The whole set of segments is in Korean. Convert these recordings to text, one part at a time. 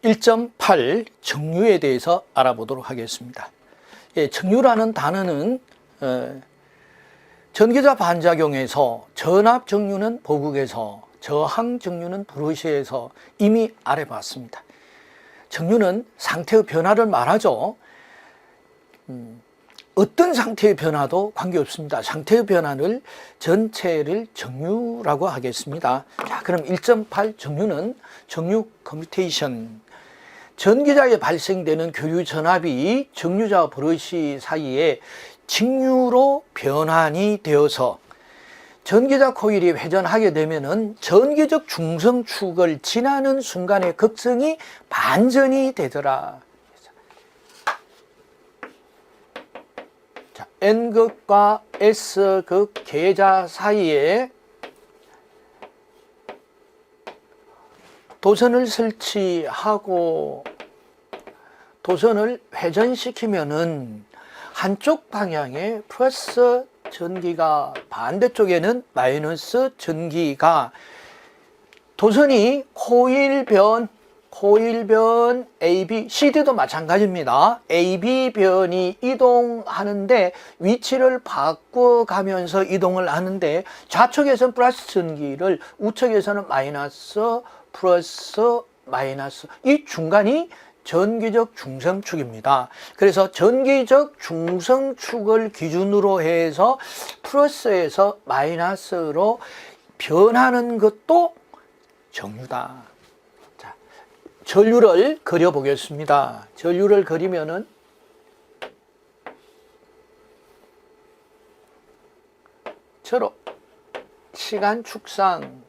1.8 정류에 대해서 알아보도록 하겠습니다. 정류라는 단어는 전기자 반작용에서 전압 정류는 보국에서, 저항 정류는 브러시에서 이미 알아봤습니다. 정류는 상태의 변화를 말하죠. 어떤 상태의 변화도 관계없습니다. 상태의 변화를 전체를 정류라고 하겠습니다. 자, 그럼 1.8 정류는 정류 커뮤테이션. 전기자에 발생되는 교류 전압이 정류자와 브러시 사이에 직류로 변환이 되어서 전기자 코일이 회전하게 되면은 전기적 중성축을 지나는 순간에 극성이 반전이 되더라. 자, N극과 S극 계자 사이에 도선을 설치하고 도선을 회전시키면은 한쪽 방향에 플러스 전기가, 반대쪽에는 마이너스 전기가, 도선이 코일변 AB, CD도 마찬가지입니다. AB변이 이동하는데 위치를 바꿔가면서 이동을 하는데 좌측에서는 플러스 전기를, 우측에서는 마이너스 플러스 마이너스, 이 중간이 전기적 중성축입니다. 그래서 전기적 중성축을 기준으로 해서 플러스에서 마이너스로 변하는 것도 정류다. 자, 전류를 그려보겠습니다. 전류를 그리면은 저로 시간 축상,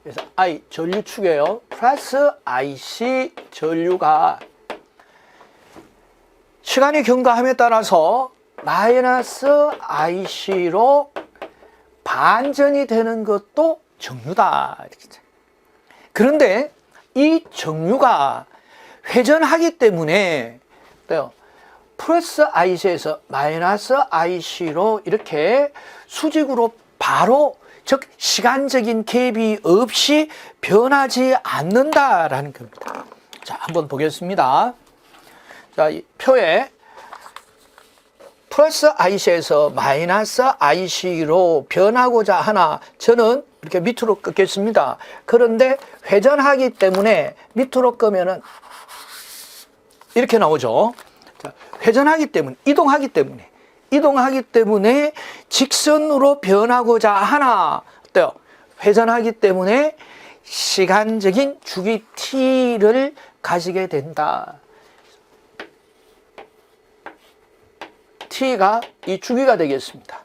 그래서 I 전류축이에요. 플러스 IC 전류가 시간이 경과함에 따라서 마이너스 IC로 반전이 되는 것도 정류다. 그런데 이 정류가 회전하기 때문에 플러스 IC에서 마이너스 IC로 이렇게 수직으로 바로, 즉 시간적인 갭이 없이 변하지 않는다라는 겁니다. 자, 한번 보겠습니다. 자, 이 표에 플러스 IC에서 마이너스 IC로 변하고자 하나, 저는 이렇게 밑으로 꺾겠습니다. 그런데 회전하기 때문에 밑으로 끄면은 이렇게 나오죠. 자, 회전하기 때문에, 이동하기 때문에 직선으로 변하고자 하나, 어때요? 회전하기 때문에 시간적인 주기 t를 가지게 된다. t가 이 주기가 되겠습니다.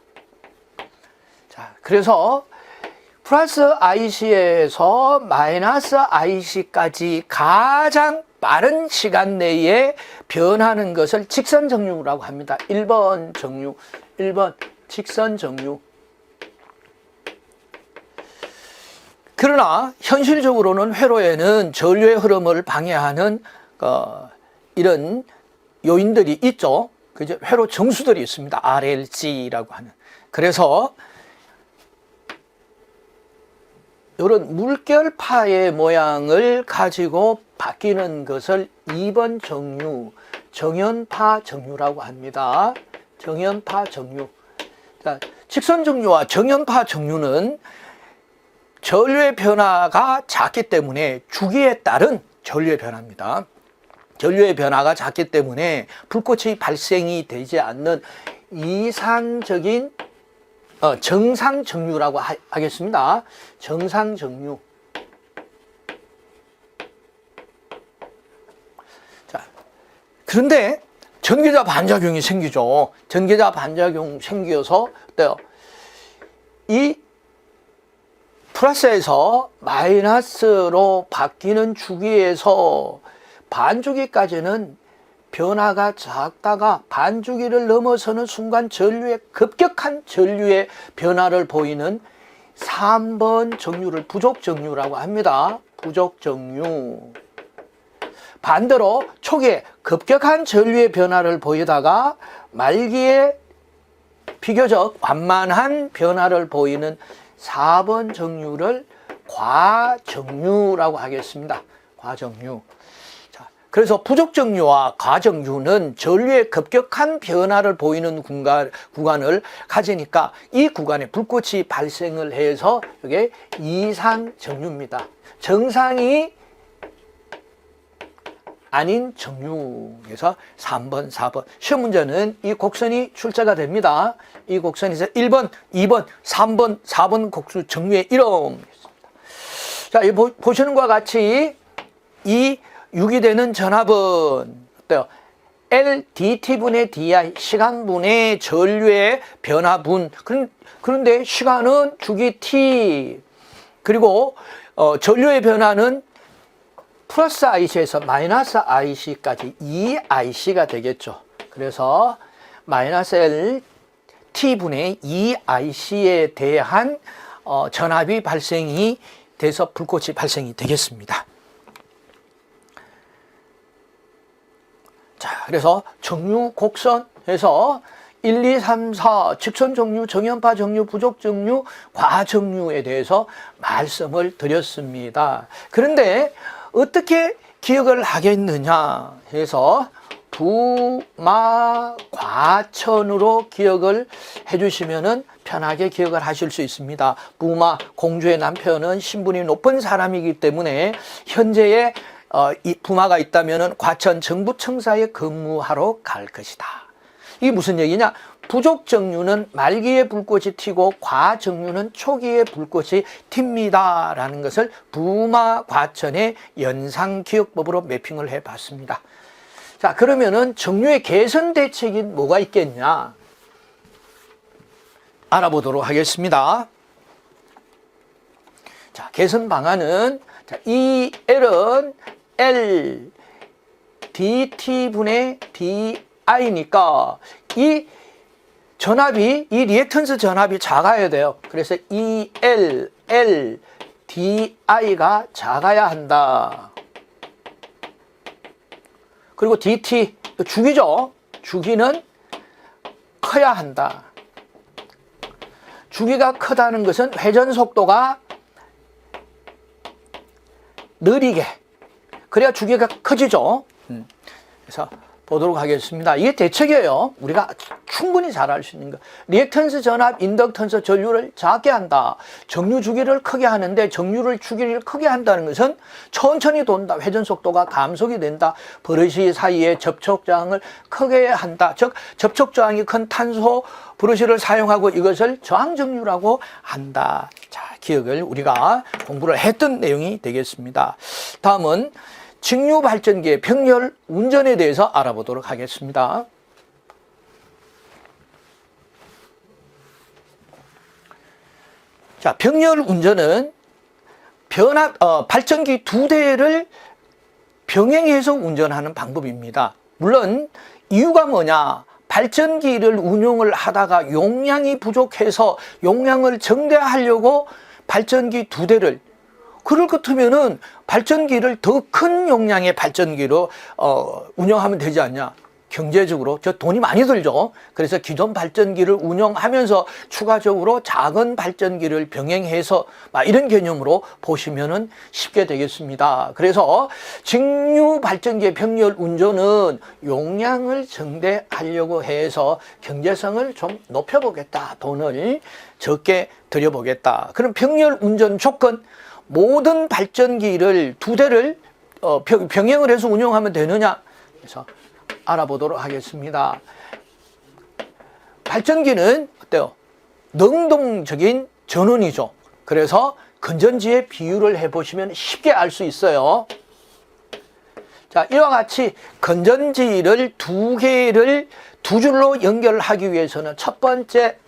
자, 그래서 플러스 IC에서 마이너스 IC까지 가장 빠른 시간 내에 변하는 것을 직선 정류라고 합니다. 1번 정류, 1번 직선 정류. 그러나 현실적으로는 회로에는 전류의 흐름을 방해하는 이런 요인들이 있죠. 그죠? 회로 정수들이 있습니다. RLG라고 하는. 그래서 이런 물결파의 모양을 가지고 바뀌는 것을 2번 정류, 정연파 정류라고 합니다. 정연파 정류. 자, 직선 정류와 정연파 정류는 전류의 변화가 작기 때문에, 주기에 따른 전류의 변화입니다. 전류의 변화가 작기 때문에 불꽃이 발생이 되지 않는 이상적인 정상 정류라고 하겠습니다. 정상 정류. 자, 그런데 전기자 반작용이 생기죠. 전기자 반작용 생겨서 어때요? 이 플러스에서 마이너스로 바뀌는 주기에서 반주기까지는 변화가 작다가 반주기를 넘어서는 순간 급격한 전류의 변화를 보이는 3번 정류를 부족정류라고 합니다. 부족정류. 반대로 초기에 급격한 전류의 변화를 보이다가 말기에 비교적 완만한 변화를 보이는 4번 정류를 과정류라고 하겠습니다. 과정류. 자, 그래서 부족정류와 과정류는 전류의 급격한 변화를 보이는 구간을 가지니까 이 구간에 불꽃이 발생을 해서 이게 이상정류입니다. 정상이 아닌 정류에서 3번, 4번. 시험 문제는 이 곡선이 출제가 됩니다. 이 곡선에서 1번, 2번, 3번, 4번 곡수 정류의 이름입니다. 자, 이 보시는 것과 같이 이 유기되는 전압은 어때요? LDT분의 DI, 시간분의 전류의 변화분. 그런데 시간은 주기 T. 그리고 전류의 변화는 플러스 IC에서 마이너스 IC까지 2IC가 되겠죠. 그래서 마이너스 L T분의 2IC에 대한 전압이 발생이 돼서 불꽃이 발생이 되겠습니다. 자, 그래서 정류 곡선에서 1, 2, 3, 4 직선 정류, 정연파 정류, 부족 정류, 과정류에 대해서 말씀을 드렸습니다. 그런데 어떻게 기억을 하겠느냐 해서 부마과천으로 기억을 해주시면 편하게 기억을 하실 수 있습니다. 부마, 공주의 남편은 신분이 높은 사람이기 때문에 현재의 이 부마가 있다면 과천 정부청사에 근무하러 갈 것이다. 이게 무슨 얘기냐? 부족정류는 말기에 불꽃이 튀고 과정류는 초기에 불꽃이 튑니다 라는 것을 부마과천의 연상기억법으로 매핑을 해봤습니다. 자, 그러면은 정류의 개선 대책이 뭐가 있겠냐 알아보도록 하겠습니다. 자, 개선 방안은 자, 이 L은 L DT분의 DI니까 이 전압이, 이 리액턴스 전압이 작아야 돼요. 그래서 EL, L, DI가 작아야 한다. 그리고 DT, 주기죠. 주기는 커야 한다. 주기가 크다는 것은 회전 속도가 느리게, 그래야 주기가 커지죠. 그래서 보도록 하겠습니다. 이게 대책이에요. 우리가 충분히 잘 알 수 있는 거. 리액턴스 전압, 인덕턴스 전류를 작게 한다. 정류 주기를 크게 하는데 정류를 주기를 크게 한다는 것은 천천히 돈다. 회전 속도가 감속이 된다. 브러시 사이에 접촉저항을 크게 한다. 즉 접촉저항이 큰 탄소 브러시를 사용하고 이것을 저항정류라고 한다. 자, 기억을 우리가 공부를 했던 내용이 되겠습니다. 다음은 직류 발전기의 병렬 운전에 대해서 알아보도록 하겠습니다. 자, 병렬 운전은 발전기 두 대를 병행해서 운전하는 방법입니다. 물론 이유가 뭐냐? 발전기를 운용을 하다가 용량이 부족해서 용량을 증대하려고 발전기 두 대를, 그럴 것 같으면은 발전기를 더 큰 용량의 발전기로 운영하면 되지 않냐. 경제적으로 저 돈이 많이 들죠. 그래서 기존 발전기를 운영하면서 추가적으로 작은 발전기를 병행해서 이런 개념으로 보시면은 쉽게 되겠습니다. 그래서 직류 발전기의 병렬 운전은 용량을 증대하려고 해서 경제성을 좀 높여보겠다. 돈을 적게 들여보겠다. 그럼 병렬 운전 조건, 모든 발전기를 두 대를 병행을 해서 운영하면 되느냐? 그래서 알아보도록 하겠습니다. 발전기는 어때요? 능동적인 전원이죠. 그래서 건전지의 비율을 해보시면 쉽게 알 수 있어요. 자, 이와 같이 건전지를 두 개를 두 줄로 연결하기 위해서는 첫 번째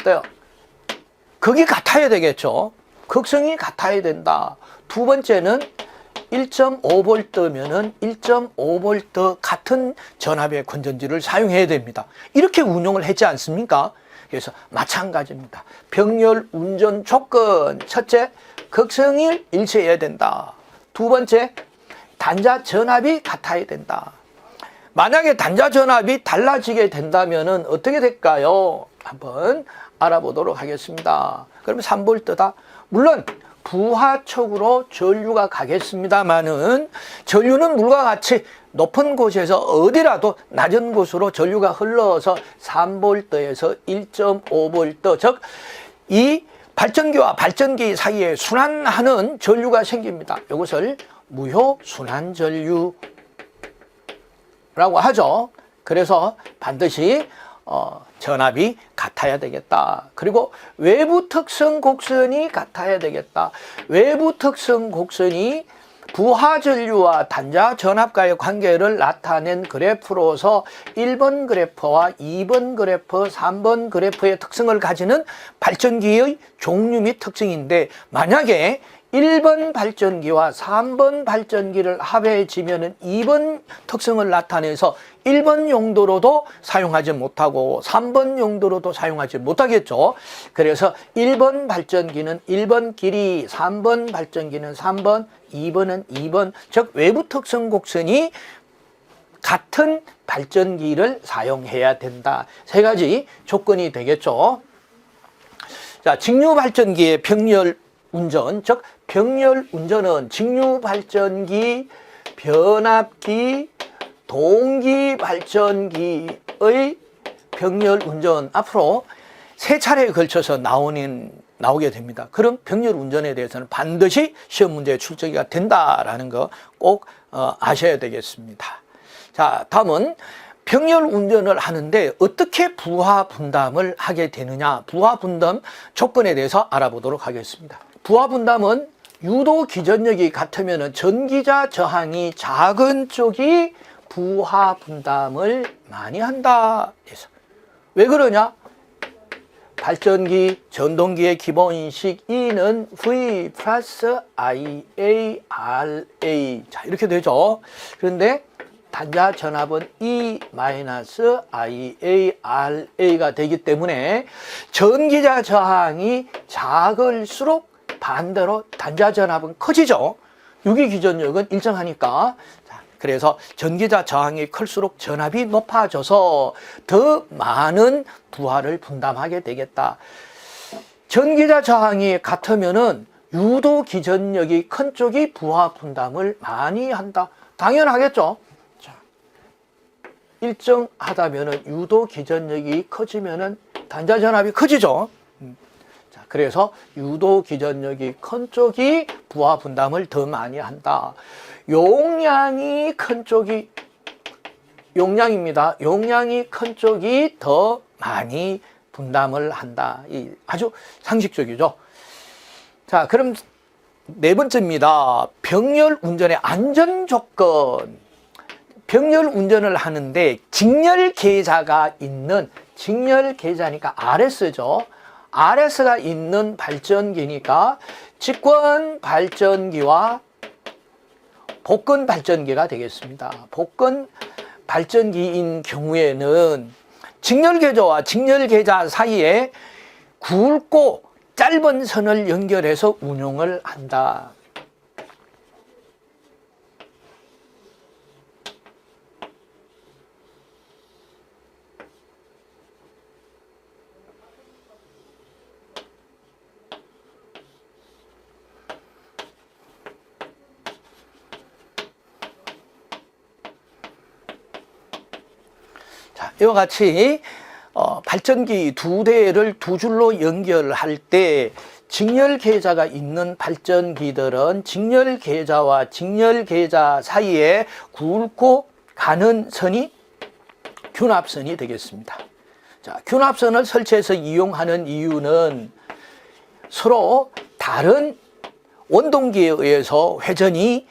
어때요? 극이 같아야 되겠죠. 극성이 같아야 된다. 두 번째는 1.5V면은 1.5V 같은 전압의 건전지를 사용해야 됩니다. 이렇게 운용을 했지 않습니까? 그래서 마찬가지입니다. 병렬 운전 조건, 첫째, 극성이 일치해야 된다. 두 번째, 단자 전압이 같아야 된다. 만약에 단자 전압이 달라지게 된다면은 어떻게 될까요? 한번 알아보도록 하겠습니다. 그러면 3V다. 물론 부하 쪽으로 전류가 가겠습니다만은 전류는 물과 같이 높은 곳에서 어디라도 낮은 곳으로 전류가 흘러서 3V에서 1.5V, 즉 이 발전기와 발전기 사이에 순환하는 전류가 생깁니다. 이것을 무효 순환 전류라고 하죠. 그래서 반드시 전압이 같아야 되겠다. 그리고 외부 특성 곡선이 같아야 되겠다. 외부 특성 곡선이 부하 전류와 단자 전압과의 관계를 나타낸 그래프로서 1번 그래프와 2번 그래프, 3번 그래프의 특성을 가지는 발전기의 종류 및 특징인데, 만약에 1번 발전기와 3번 발전기를 합해지면 2번 특성을 나타내서 1번 용도로도 사용하지 못하고 3번 용도로도 사용하지 못하겠죠. 그래서 1번 발전기는 1번 길이, 3번 발전기는 3번, 2번은 2번, 즉 외부 특성 곡선이 같은 발전기를 사용해야 된다. 세 가지 조건이 되겠죠. 자, 직류 발전기의 병렬 운전, 즉 병렬 운전은 직류 발전기, 변압기, 동기 발전기의 병렬 운전, 앞으로 세 차례에 걸쳐서 나오게 됩니다. 그럼 병렬 운전에 대해서는 반드시 시험 문제에 출제가 된다라는 거 꼭 아셔야 되겠습니다. 자, 다음은 병렬 운전을 하는데 어떻게 부하 분담을 하게 되느냐, 부하 분담 조건에 대해서 알아보도록 하겠습니다. 부하 분담은 유도 기전력이 같으면 전기자 저항이 작은 쪽이 부하 분담을 많이 한다. 왜 그러냐? 발전기, 전동기의 기본인식 E는 V 플러스 IA, RA. 자, 이렇게 되죠. 그런데 단자 전압은 E 마이너스 IA, RA가 되기 때문에 전기자 저항이 작을수록 반대로 단자 전압은 커지죠. 유기 기전력은 일정하니까. 그래서 전기자 저항이 클수록 전압이 높아져서 더 많은 부하를 분담하게 되겠다. 전기자 저항이 같으면은 유도 기전력이 큰 쪽이 부하 분담을 많이 한다. 당연하겠죠. 자, 일정하다면은 유도 기전력이 커지면은 단자 전압이 커지죠. 자, 그래서 유도 기전력이 큰 쪽이 부하 분담을 더 많이 한다. 용량이 큰 쪽이, 용량입니다. 용량이 큰 쪽이 더 많이 분담을 한다. 이 아주 상식적이죠. 자, 그럼 네 번째입니다. 병렬 운전의 안전 조건. 병렬 운전을 하는데 직렬 계자가 있는, 직렬 계자니까 RS죠. RS가 있는 발전기니까 직권 발전기와 복권 발전기가 되겠습니다. 복권 발전기인 경우에는 직렬계좌와 직렬계좌 사이에 굵고 짧은 선을 연결해서 운용을 한다. 이와 같이 발전기 두 대를 두 줄로 연결할 때 직렬계좌가 있는 발전기들은 직렬계좌와 직렬계좌 사이에 굵고 가는 선이 균합선이 되겠습니다. 자, 균합선을 설치해서 이용하는 이유는 서로 다른 원동기에 의해서 회전이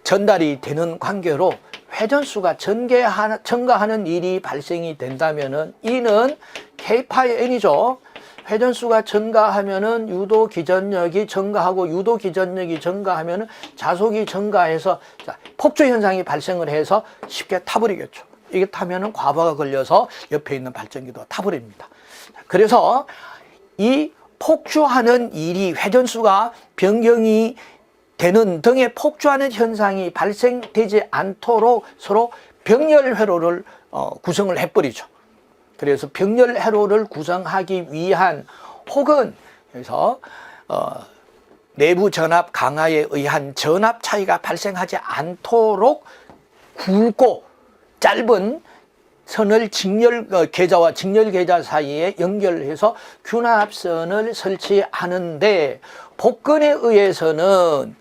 전달이 되는 관계로 회전수가 증가하는 일이 발생이 된다면은 E는 K파이 N이죠. 회전수가 증가하면은 유도 기전력이 증가하고 유도 기전력이 증가하면은 자속이 증가해서 폭주 현상이 발생을 해서 쉽게 타버리겠죠. 이게 타면은 과부하가 걸려서 옆에 있는 발전기도 타버립니다. 그래서 이 폭주하는 일이, 회전수가 변경이 되는 등의 폭주하는 현상이 발생되지 않도록 서로 병렬 회로를 구성을 해버리죠. 그래서 병렬 회로를 구성하기 위한, 혹은 그래서 내부 전압 강화에 의한 전압 차이가 발생하지 않도록 굵고 짧은 선을 계좌와 직렬 계좌 사이에 연결해서 균합선을 설치하는데, 복근에 의해서는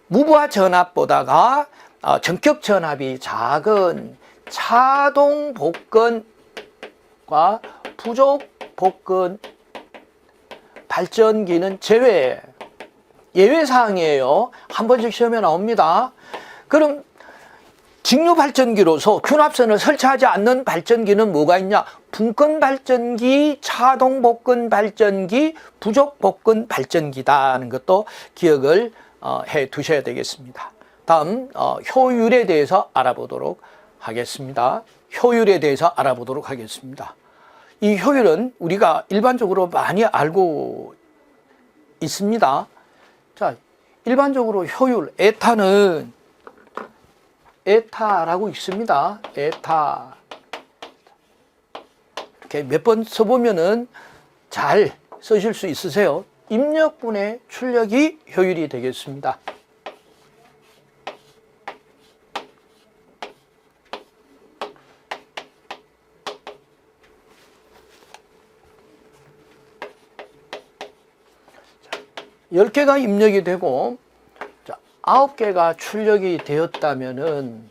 무부하 전압보다가 전격 전압이 작은 차동 복근과 부족 복근 발전기는 예외사항이에요. 한 번씩 시험에 나옵니다. 그럼 직류 발전기로서 균합선을 설치하지 않는 발전기는 뭐가 있냐? 분권 발전기, 차동 복근 발전기, 부족 복근 발전기다는 것도 기억을 해 두셔야 되겠습니다. 다음 효율에 대해서 알아보도록 하겠습니다. 이 효율은 우리가 일반적으로 많이 알고 있습니다. 자, 일반적으로 효율, 에타라고 있습니다. 에타. 이렇게 몇 번 써보면은 잘 쓰실 수 있으세요. 입력분의 출력이 효율이 되겠습니다. 자, 10개가 입력이 되고 9개가 출력이 되었다면은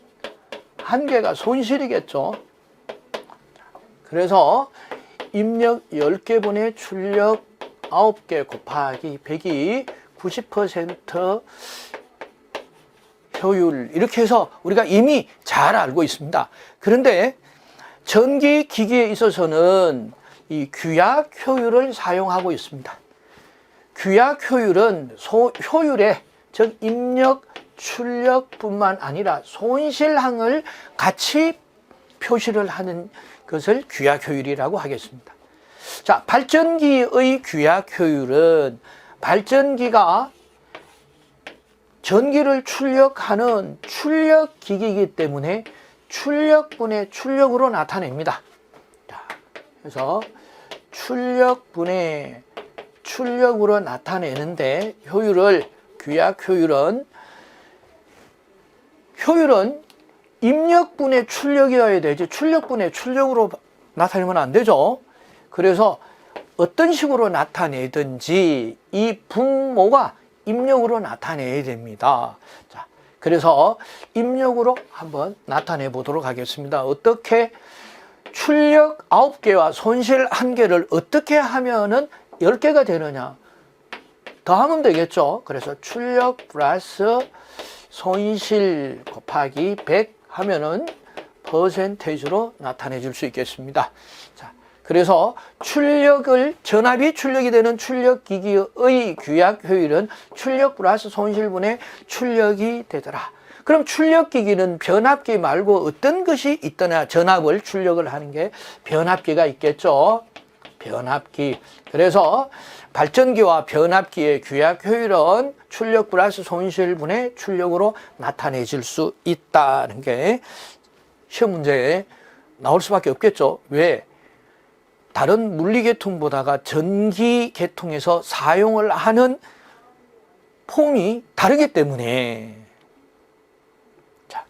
1개가 손실이겠죠. 그래서 입력 10개분의 출력 9개 곱하기 100이 90% 효율, 이렇게 해서 우리가 이미 잘 알고 있습니다. 그런데 전기 기기에 있어서는 이 규약 효율을 사용하고 있습니다. 규약 효율은 효율에, 즉 입력, 출력뿐만 아니라 손실항을 같이 표시를 하는 것을 규약 효율이라고 하겠습니다. 자, 발전기의 규약 효율은 발전기가 전기를 출력하는 출력기기이기 때문에 출력분의 출력으로 나타냅니다. 자, 그래서 출력분의 출력으로 나타내는데 규약 효율은 입력분의 출력이어야 되지 출력분의 출력으로 나타내면 안 되죠. 그래서 어떤 식으로 나타내든지 이 분모가 입력으로 나타내야 됩니다. 자, 그래서 입력으로 한번 나타내 보도록 하겠습니다. 어떻게 출력 9개와 손실 1개를 어떻게 하면은 10개가 되느냐? 더하면 되겠죠. 그래서 출력 플러스 손실 곱하기 100 하면은 퍼센테이지로 나타내 줄 수 있겠습니다. 자, 그래서 전압이 출력이 되는 출력기기의 규약 효율은 출력 플러스 손실분의 출력이 되더라. 그럼 출력기기는 변압기 말고 어떤 것이 있더냐? 전압을 출력을 하는 게 변압기가 있겠죠. 변압기. 그래서 발전기와 변압기의 규약 효율은 출력 플러스 손실분의 출력으로 나타내질 수 있다는 게 시험 문제에 나올 수밖에 없겠죠. 왜? 다른 물리계통보다가 전기계통에서 사용을 하는 폼이 다르기 때문에. 자,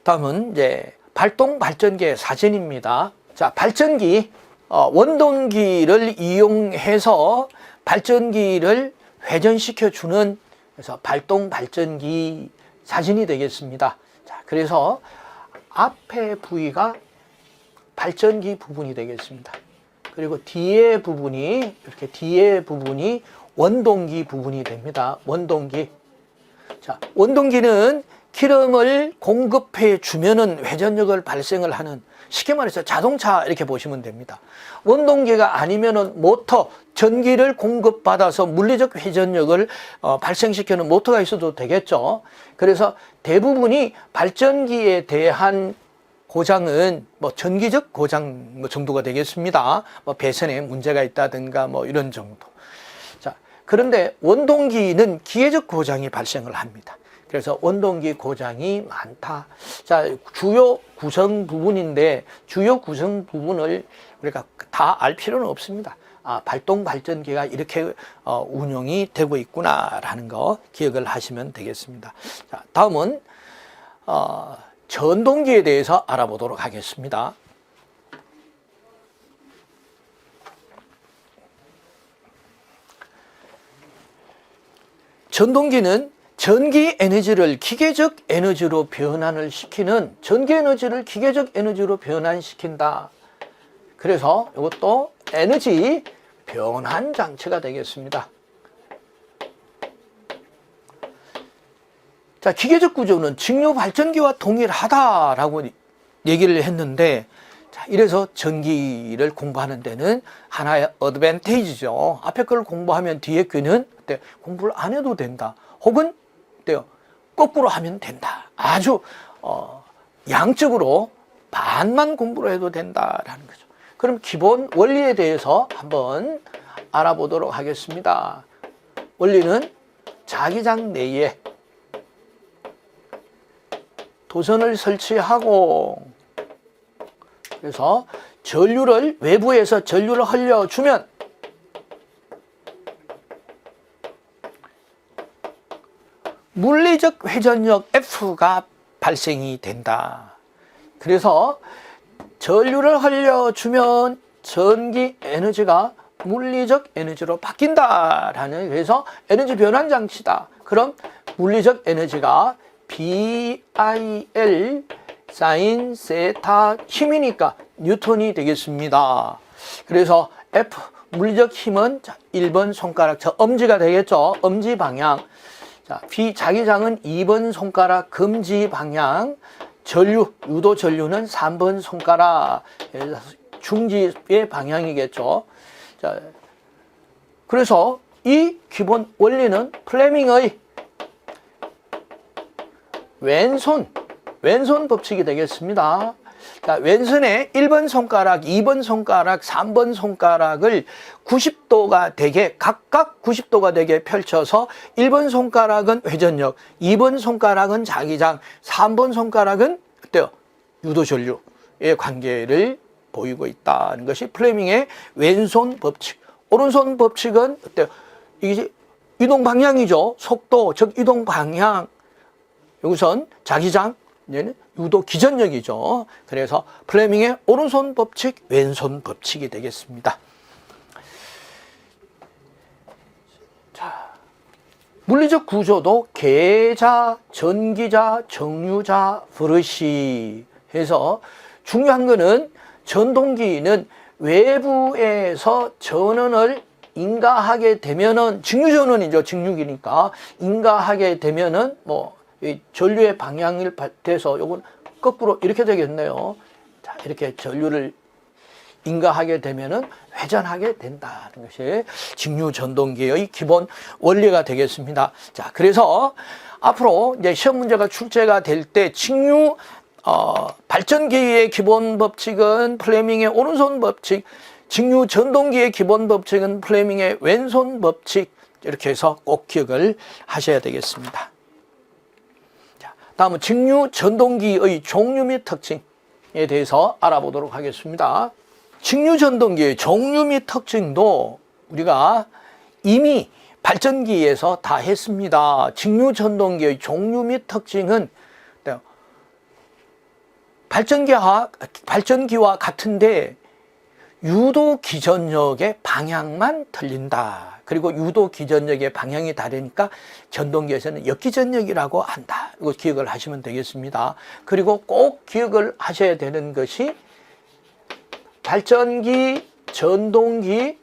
다음은 이제 발동 발전기의 사진입니다. 자, 발전기, 원동기를 이용해서 발전기를 회전시켜 주는, 그래서 발동 발전기 사진이 되겠습니다. 자, 그래서 앞에 부위가 발전기 부분이 되겠습니다. 그리고 뒤에 부분이, 이렇게 뒤에 부분이 원동기 부분이 됩니다. 원동기. 자, 원동기는 기름을 공급해 주면은 회전력을 발생을 하는, 쉽게 말해서 자동차 이렇게 보시면 됩니다. 원동기가 아니면은 모터, 전기를 공급받아서 물리적 회전력을 발생시키는 모터가 있어도 되겠죠. 그래서 대부분이 발전기에 대한 고장은 뭐 전기적 고장 정도가 되겠습니다. 뭐 배선에 문제가 있다든가 뭐 이런 정도. 자, 그런데 원동기는 기계적 고장이 발생을 합니다. 그래서 원동기 고장이 많다. 자, 주요 구성 부분인데 주요 구성 부분을 우리가 다 알 필요는 없습니다. 발동 발전기가 이렇게 운용이 되고 있구나라는 거 기억을 하시면 되겠습니다. 자, 다음은 전동기에 대해서 알아보도록 하겠습니다. 전동기는 전기 에너지를 기계적 에너지로 변환을 시키는, 전기 에너지를 기계적 에너지로 변환시킨다. 그래서 이것도 에너지 변환 장치가 되겠습니다. 자, 기계적 구조는 직류 발전기와 동일하다라고 얘기를 했는데, 자, 이래서 전기를 공부하는 데는 하나의 어드밴테이지죠. 앞에 걸 공부하면 뒤에 거는 공부를 안 해도 된다. 혹은 거꾸로 하면 된다. 아주 양적으로 반만 공부를 해도 된다라는 거죠. 그럼 기본 원리에 대해서 한번 알아보도록 하겠습니다. 원리는 자기장 내에 도선을 설치하고, 그래서 전류를 외부에서 전류를 흘려주면 물리적 회전력 F가 발생이 된다. 그래서 전류를 흘려주면 전기 에너지가 물리적 에너지로 바뀐다라는, 그래서 에너지 변환 장치다. 그럼 물리적 에너지가 BIL 사인 세타 힘이니까 뉴턴이 되겠습니다. 그래서 F 물리적 힘은 1번 손가락, 저 엄지가 되겠죠. 엄지 방향. 자, B 자기장은 2번 손가락 금지 방향, 전류, 유도 전류는 3번 손가락 중지의 방향이겠죠. 자, 그래서 이 기본 원리는 플레밍의 왼손 법칙이 되겠습니다. 자, 왼손에 1번 손가락, 2번 손가락, 3번 손가락을 90도가 되게, 각각 90도가 되게 펼쳐서 1번 손가락은 회전력, 2번 손가락은 자기장, 3번 손가락은 어때요? 유도 전류의 관계를 보이고 있다는 것이 플레밍의 왼손 법칙. 오른손 법칙은 어때요? 이게 이동 방향이죠. 속도, 즉 이동 방향. 여기선 자기장, 얘는 유도 기전력이죠. 그래서 플레밍의 오른손 법칙, 왼손 법칙이 되겠습니다. 자, 물리적 구조도 계자, 전기자, 정류자, 브러시 해서 중요한 거는 전동기는 외부에서 전원을 인가하게 되면은, 직류전원이죠. 직류기니까 인가하게 되면은 이 전류의 방향을 돼서 요건 거꾸로 이렇게 되겠네요. 자, 이렇게 전류를 인가하게 되면은 회전하게 된다는 것이 직류 전동기의 기본 원리가 되겠습니다. 자, 그래서 앞으로 이제 시험 문제가 출제가 될 때 직류 발전기의 기본 법칙은 플레밍의 오른손 법칙, 직류 전동기의 기본 법칙은 플레밍의 왼손 법칙, 이렇게 해서 꼭 기억을 하셔야 되겠습니다. 다음은 직류 전동기의 종류 및 특징에 대해서 알아보도록 하겠습니다. 직류 전동기의 종류 및 특징도 우리가 이미 발전기에서 다 했습니다. 직류 전동기의 종류 및 특징은 발전기와 같은데 유도 기전력의 방향만 틀린다. 그리고 유도 기전력의 방향이 다르니까 전동기에서는 역기전력이라고 한다. 이거 기억을 하시면 되겠습니다. 그리고 꼭 기억을 하셔야 되는 것이 발전기, 전동기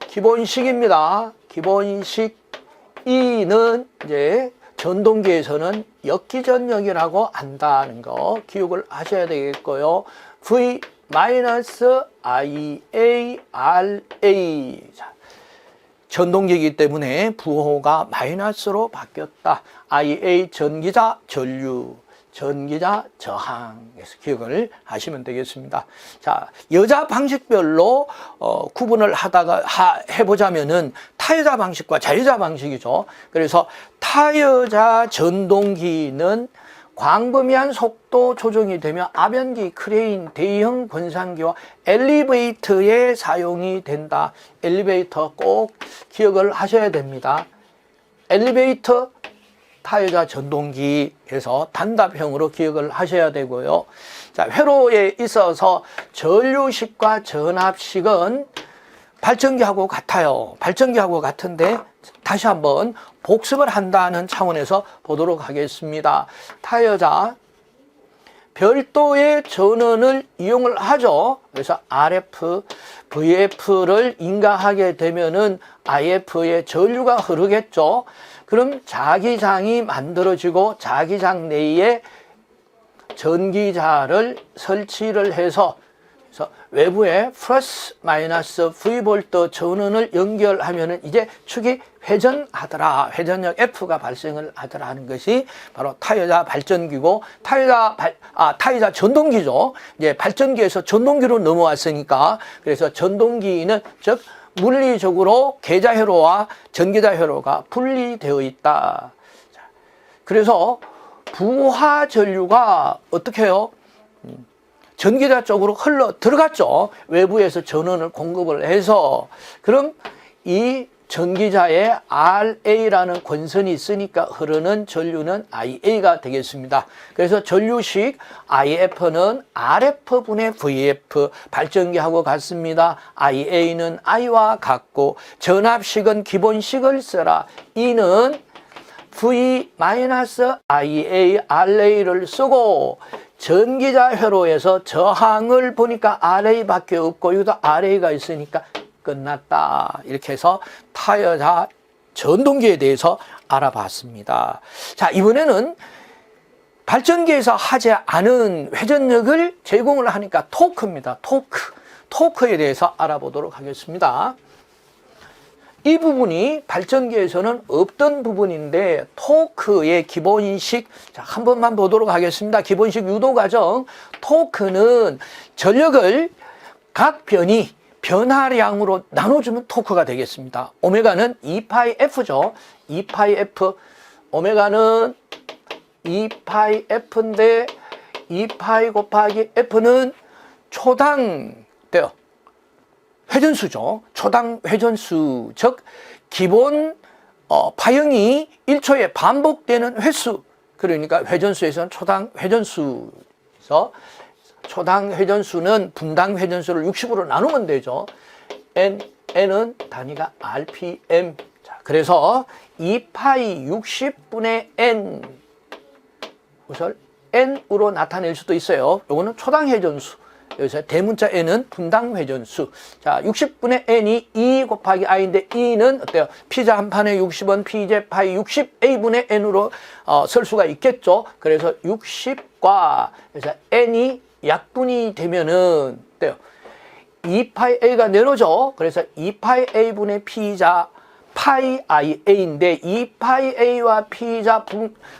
기본식입니다. 기본식 E는 이제 전동기에서는 역기전력이라고 한다는 거 기억을 하셔야 되겠고요. V -IARA. 자, 전동기이기 때문에 부호가 마이너스로 바뀌었다. IA 전기자 전류, 전기자 저항에서 기억을 하시면 되겠습니다. 자, 여자 방식별로 구분을 해보자면은 타여자 방식과 자여자 방식이죠. 그래서 타여자 전동기는 광범위한 속도 조정이 되며 압연기, 크레인, 대형 권상기와 엘리베이터에 사용이 된다. 엘리베이터 꼭 기억을 하셔야 됩니다. 엘리베이터 타여자 전동기에서 단답형으로 기억을 하셔야 되고요. 자, 회로에 있어서 전류식과 전압식은 발전기하고 같아요. 발전기하고 같은데 다시 한번 복습을 한다는 차원에서 보도록 하겠습니다. 타여자 별도의 전원을 이용을 하죠. 그래서 RF, VF를 인가하게 되면은 IF에 전류가 흐르겠죠. 그럼 자기장이 만들어지고 자기장 내에 전기자를 설치를 해서 외부에 플러스 마이너스 V볼트 전원을 연결하면은 이제 축이 회전하더라. 회전력 F가 발생을 하더라 하는 것이 바로 타여자 발전기고 타여자 전동기죠. 이제 발전기에서 전동기로 넘어왔으니까 그래서 전동기는 즉 물리적으로 계자회로와 전기자회로가 분리되어 있다. 그래서 부하 전류가 어떻게 해요? 전기자 쪽으로 흘러 들어갔죠. 외부에서 전원을 공급을 해서. 그럼 이 전기자에 RA라는 권선이 있으니까 흐르는 전류는 IA가 되겠습니다. 그래서 전류식 IF는 RF분의 VF, 발전기하고 같습니다. IA는 I와 같고, 전압식은 기본식을 써라. E는 V-IA, RA를 쓰고, 전기자 회로에서 저항을 보니까 RA밖에 없고 여기도 RA가 있으니까 끝났다. 이렇게 해서 타여자 전동기에 대해서 알아봤습니다. 자, 이번에는 발전기에서 하지 않은 회전력을 제공을 하니까 토크입니다. 토크에 대해서 알아보도록 하겠습니다. 이 부분이 발전기에서는 없던 부분인데 토크의 기본식, 자, 한 번만 보도록 하겠습니다. 기본식 유도 과정. 토크는 전력을 각 변이 변화량으로 나눠주면 토크가 되겠습니다. 오메가는 2파이F죠. 2파이F. 오메가는 2파이F인데 2파이 곱하기 F는 초당 돼요. 회전수죠. 초당 회전수, 즉 기본 파형이 1초에 반복되는 횟수, 그러니까 회전수에서는 초당 회전수에서 초당 회전수는 분당 회전수를 60으로 나누면 되죠. N은 단위가 RPM. 자, 그래서 2파이 60분의 N, 그것을 N으로 나타낼 수도 있어요. 요거는 초당 회전수. 여기서 대문자 N은 분당 회전수. 자, 60분의 N이 2 곱하기 I인데 E는 어때요? 피자 한 판에 60원, 피제 파이 60A분의 N으로 쓸 수가 있겠죠. 그래서 60과 그래서 N이 약분이 되면은 어때요? 2파이 A가 내려져. 그래서 2파이 A분의 피자 파이 IA인데 2파이 A와 피자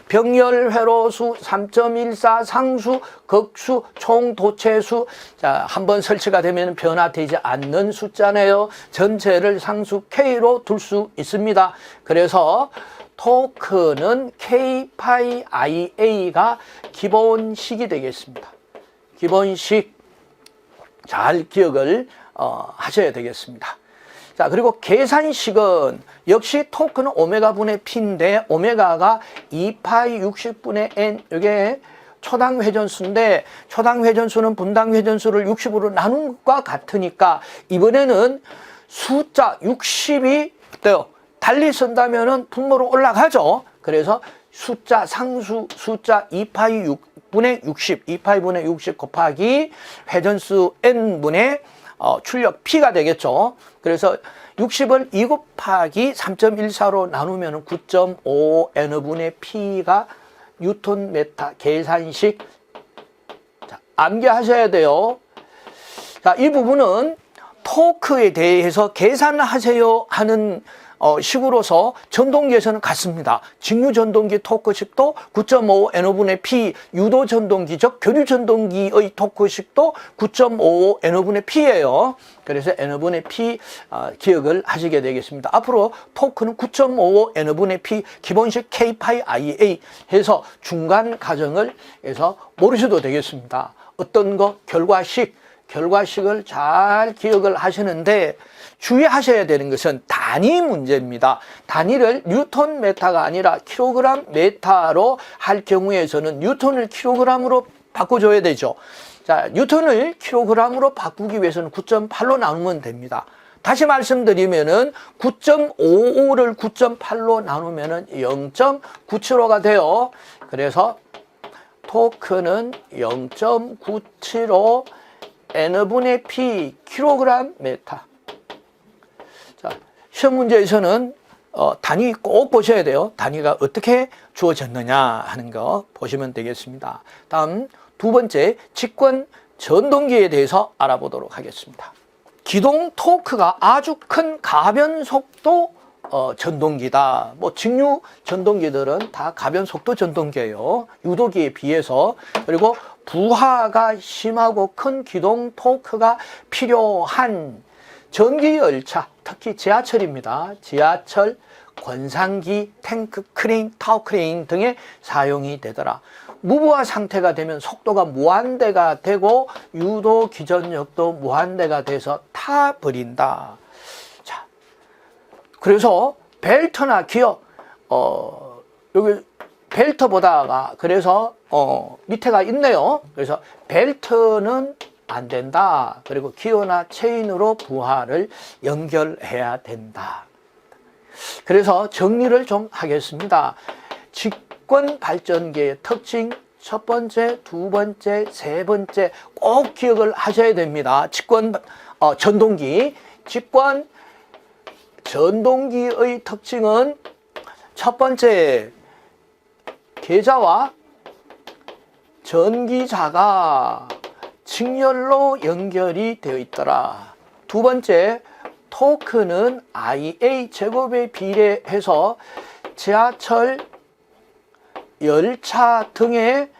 병렬 회로수 3.14 상수 극수 총 도체수. 자, 한번 설치가 되면 변화되지 않는 숫자네요. 전체를 상수 K로 둘 수 있습니다. 그래서 토크는 K 파이 IA가 기본식이 되겠습니다. 기본식 잘 기억을 하셔야 되겠습니다. 자, 그리고 계산식은 역시 토크는 오메가분의 P인데 오메가가 2파이 60분의 N, 이게 초당 회전수인데 초당 회전수는 분당 회전수를 60으로 나눈 것과 같으니까 이번에는 숫자 60이 어때요? 달리 쓴다면은 분모로 올라가죠. 그래서 숫자 상수 숫자 2파이 6분의 60, 2파이분의 60 곱하기 회전수 N분의 출력 P가 되겠죠. 그래서 60을 2 곱하기 3.14로 나누면 9.5 N분의 P가 뉴턴 메타. 계산식. 자, 암기하셔야 돼요. 자, 이 부분은 토크에 대해서 계산하세요 하는 식으로서 전동기에서는 같습니다. 직류 전동기 토크식도 9.55 N분의 P, 유도 전동기 즉 교류 전동기의 토크식도 9.55 N분의 P예요. 그래서 N분의 P 기억을 하시게 되겠습니다. 앞으로 토크는 9.55 N분의 P 기본식 K 파이 IA 해서 중간 가정을 해서 모르셔도 되겠습니다. 어떤 거 결과식을 잘 기억을 하시는데 주의하셔야 되는 것은 단위 문제입니다. 단위를 뉴턴 메타가 아니라 킬로그램 메타로 할 경우에 저는 뉴턴을 킬로그램으로 바꿔줘야 되죠. 자, 뉴턴을 킬로그램으로 바꾸기 위해서는 9.8로 나누면 됩니다. 다시 말씀드리면은 9.55를 9.8로 나누면은 0.97호가 돼요. 그래서 토크는 0.975 N분의 P 킬로그램 메타. 자, 시험 문제에서는 단위 꼭 보셔야 돼요. 단위가 어떻게 주어졌느냐 하는 거 보시면 되겠습니다. 다음 두 번째, 직권 전동기에 대해서 알아보도록 하겠습니다. 기동 토크가 아주 큰 가변 속도 전동기다. 뭐 직류 전동기들은 다 가변 속도 전동기예요. 유도기에 비해서. 그리고 부하가 심하고 큰 기동 토크가 필요한 전기 열차, 특히 지하철입니다. 지하철, 권상기, 탱크 크레인, 타워 크레인 등에 사용이 되더라. 무부하 상태가 되면 속도가 무한대가 되고 유도 기전력도 무한대가 돼서 타버린다. 자, 그래서 벨트나 기어, 여기 벨트보다가 그래서 밑에가 있네요. 그래서 벨트는 안 된다. 그리고 기어나 체인으로 부하를 연결해야 된다. 그래서 정리를 좀 하겠습니다. 직권 발전기의 특징 첫 번째, 두 번째, 세 번째 꼭 기억을 하셔야 됩니다. 직권 전동기의 특징은 첫 번째, 계자와 전기자가 직렬로 연결이 되어 있더라. 두 번째, 토크는 IA 제곱에 비례해서 지하철, 열차 등에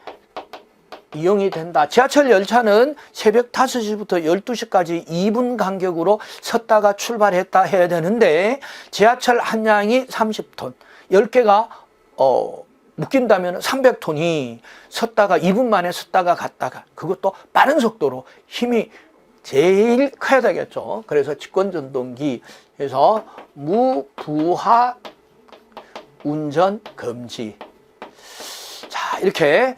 이용이 된다. 지하철 열차는 새벽 5시부터 12시까지 2분 간격으로 섰다가 출발했다 해야 되는데 지하철 한 량이 30톤, 10개가 묶인다면 300톤이 섰다가 2분 만에 섰다가 갔다가 그것도 빠른 속도로 힘이 제일 커야 되겠죠. 그래서 직권전동기에서 무부하 운전 금지. 자, 이렇게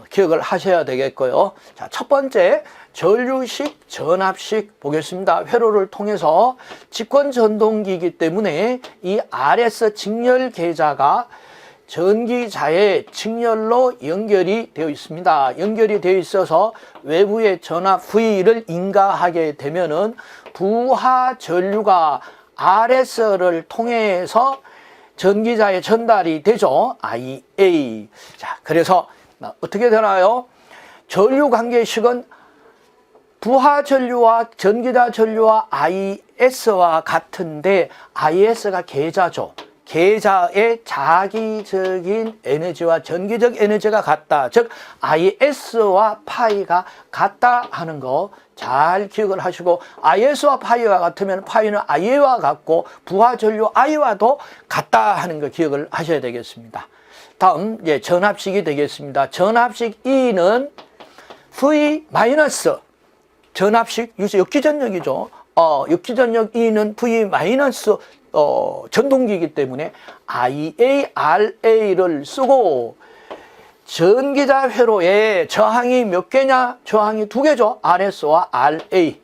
기억을 하셔야 되겠고요. 자, 첫 번째 전류식, 전압식 보겠습니다. 회로를 통해서 직권전동기이기 때문에 이 RS 직렬 계자가 전기자의 직렬로 연결이 되어 있습니다. 연결이 되어 있어서 외부의 전압 V를 인가하게 되면은 부하 전류가 RS를 통해서 전기자에 전달이 되죠. IA. 자, 그래서 어떻게 되나요? 전류 관계식은 부하 전류와 전기자 전류와 IS와 같은데 IS가 계자죠. 계자의 자기적인 에너지와 전기적 에너지가 같다. 즉 IS와 파이가 같다 하는 거 잘 기억을 하시고 IS와 파이와 같으면 파이는 IA와 같고 부하 전류 I와도 같다 하는 거 기억을 하셔야 되겠습니다. 다음 전압식이 되겠습니다. 전압식 E는 V 마이너스 전압식 역기전력이죠. 역기전력 E는 V 마이너스 전동기이기 때문에 IARA를 쓰고 전기자 회로에 저항이 몇 개냐? 저항이 2개죠. RS와 RA.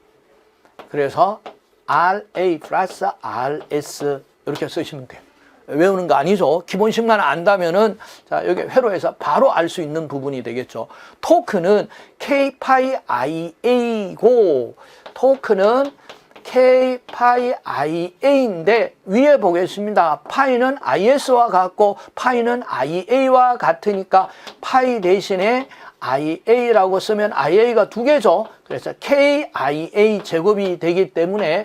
그래서 RA 플러스 RS 이렇게 쓰시면 돼요. 외우는 거 아니죠. 기본식만 안다면은 자, 여기 회로에서 바로 알 수 있는 부분이 되겠죠. 토크는 K 파이 IA고 토크는 K 파이 IA인데 위에 보겠습니다. 파이는 IS와 같고 파이는 IA와 같으니까 파이 대신에 IA라고 쓰면 IA가 2개죠. 그래서 KIA 제곱이 되기 때문에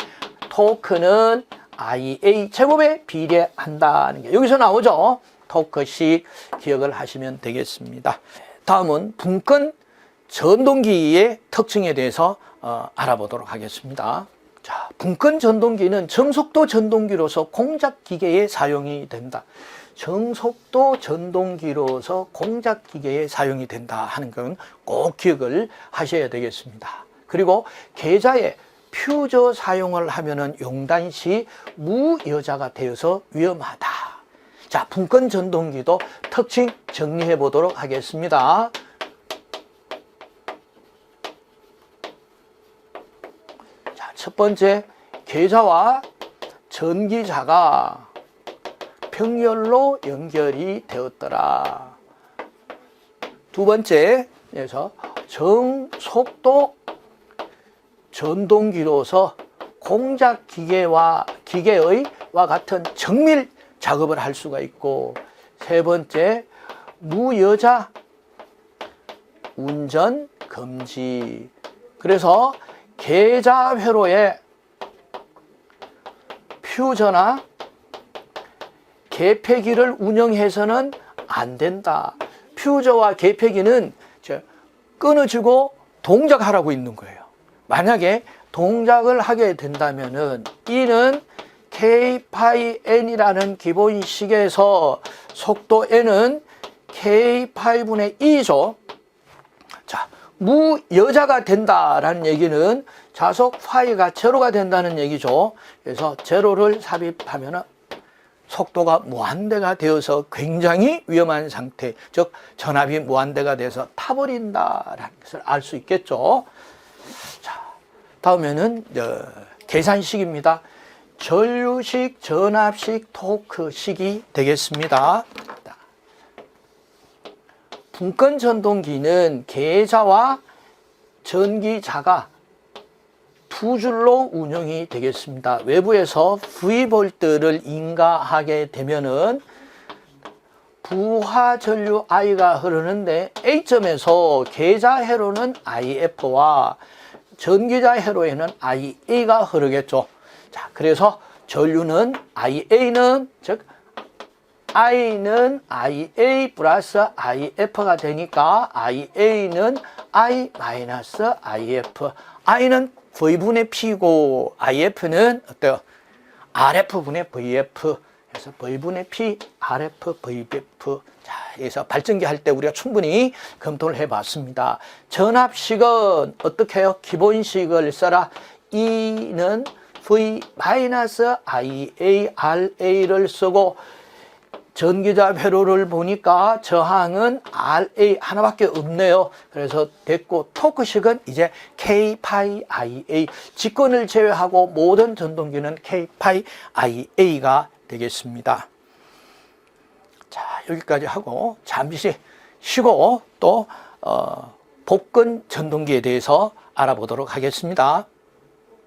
토크는 IA 제곱에 비례한다는 게 여기서 나오죠. 토크식 기억을 하시면 되겠습니다. 다음은 분권 전동기의 특징에 대해서 알아보도록 하겠습니다. 자, 분권 전동기는 정속도 전동기로서 공작 기계에 사용이 된다. 정속도 전동기로서 공작 기계에 사용이 된다 하는 건 꼭 기억을 하셔야 되겠습니다. 그리고 계좌에 퓨저 사용을 하면은 용단 시 무여자가 되어서 위험하다. 자, 분권 전동기도 특징 정리해 보도록 하겠습니다. 자, 첫 번째, 계좌와 전기자가 병렬로 연결이 되었더라. 두 번째, 그래서 정속도 전동기로서 공작 기계의 같은 정밀 작업을 할 수가 있고, 세 번째, 무여자 운전 금지. 그래서 계좌 회로에 퓨저나 개폐기를 운영해서는 안 된다. 퓨저와 개폐기는 끊어지고 동작하라고 있는 거예요. 만약에 동작을 하게 된다면은 이는 K-N이라는 기본식에서 속도 N은 K-분의 2죠. 자, 무여자가 된다라는 얘기는 자속 파이가 제로가 된다는 얘기죠. 그래서 제로를 삽입하면은 속도가 무한대가 되어서 굉장히 위험한 상태, 즉 전압이 무한대가 돼서 타버린다라는 것을 알 수 있겠죠. 자, 다음에는 계산식입니다. 전류식, 전압식, 토크식이 되겠습니다. 분권 전동기는 계좌와 전기자가 두 줄로 운영이 되겠습니다. 외부에서 V볼트를 인가하게 되면은 부하 전류 I가 흐르는데 A점에서 계좌 회로는 IF와 전기자 회로에는 IA가 흐르겠죠. 자, 그래서 전류는 IA는 즉 I는 IA 플러스 IF가 되니까 IA는 I-IF. I는 V분의 P고 IF는 어때요? RF분의 VF. 그래서 V분의 P, RF, VF. 자, 그래서 발전기 할 때 우리가 충분히 검토를 해봤습니다. 전압식은 어떻게 해요? 기본식을 써라. E는 V-IA, RA를 쓰고 전기자 회로를 보니까 저항은 RA 하나밖에 없네요. 그래서 됐고, 토크식은 이제 K-IA, 직권을 제외하고 모든 전동기는 K-IA가 되겠습니다. 자, 여기까지 하고 잠시 쉬고 또 복근 전동기에 대해서 알아보도록 하겠습니다.